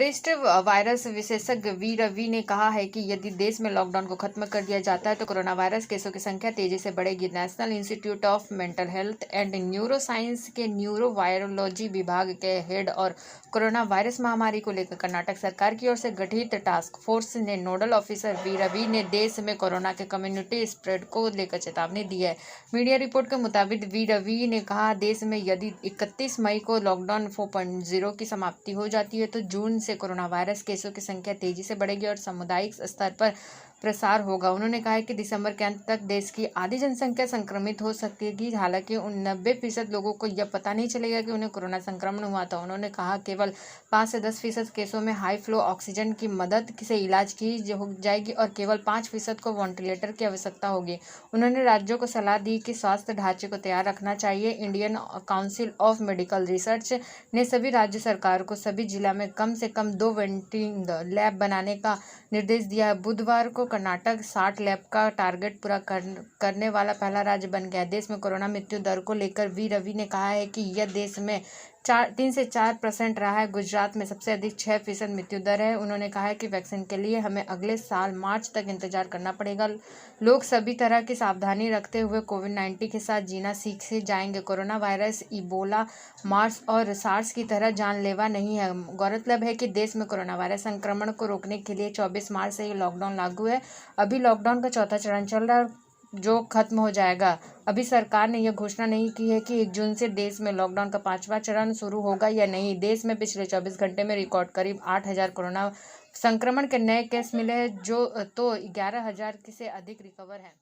वरिष्ठ वायरस विशेषज्ञ वी रवि ने कहा है कि यदि देश में लॉकडाउन को खत्म कर दिया जाता है तो कोरोना वायरस केसों की संख्या तेजी से बढ़ेगी। National institute of mental health and neuro science के न्यूरो वायरोलॉजी विभाग के हेड और कोरोना वायरस महामारी को लेकर कर्नाटक सरकार की ओर से गठित टास्क फोर्स ने नोडल ऑफिसर वी रवि ने देश में कोरोना के कम्युनिटी स्प्रेड को लेकर चेतावनी दी है। मीडिया रिपोर्ट के मुताबिक वी रवि ने कहा, देश में यदि 31 मई को लॉकडाउन 4.0 की समाप्ति हो जाती है तो जून से कोरोना वायरस केसों की संख्या तेजी से बढ़ेगी और सामुदायिक स्तर पर प्रसार होगा। उन्होंने कहा कि दिसंबर के अंत तक देश की आधी जनसंख्या संक्रमित हो सकेगी। हालांकि 90% लोगों को यह पता नहीं चलेगा कि उन्हें कोरोना संक्रमण हुआ था। उन्होंने कहा केवल 5 से 10% केसों में हाई फ्लो ऑक्सीजन की मदद से इलाज की हो जाएगी और केवल 5% को वेंटिलेटर की आवश्यकता होगी। उन्होंने राज्यों को सलाह दी कि स्वास्थ्य ढांचे को तैयार रखना चाहिए। Indian council of medical research ने सभी राज्य सरकार को सभी जिला में कम से कम 2 वेंटिंग लैब बनाने का निर्देश दिया है। बुधवार को कर्नाटक 60 लैब का टारगेट पूरा करने वाला पहला राज्य बन गया। देश में कोरोना मृत्यु दर को लेकर वी रवि ने कहा है कि यह देश में 3 से 4% रहा है। गुजरात में सबसे अधिक 6% मृत्यु दर है। उन्होंने कहा है कि वैक्सीन के लिए हमें अगले साल मार्च तक इंतजार करना पड़ेगा। लोग सभी तरह की सावधानी रखते हुए कोविड-19 के साथ जीना सीख से जाएंगे। कोरोना वायरस इबोला, मार्स और सार्स की तरह जानलेवा नहीं है। गौरतलब है कि देश में कोरोना वायरस संक्रमण को रोकने के लिए 24 मार्च से लॉकडाउन लागू है। अभी लॉकडाउन का चौथा चरण चल रहा है जो खत्म हो जाएगा। अभी सरकार ने यह घोषणा नहीं की है कि 1 जून से देश में लॉकडाउन का 5वां चरण शुरू होगा या नहीं। देश में पिछले 24 घंटे में रिकॉर्ड करीब 8,000 कोरोना संक्रमण के नए केस मिले हैं, जो तो 11,000 से अधिक रिकवर हैं।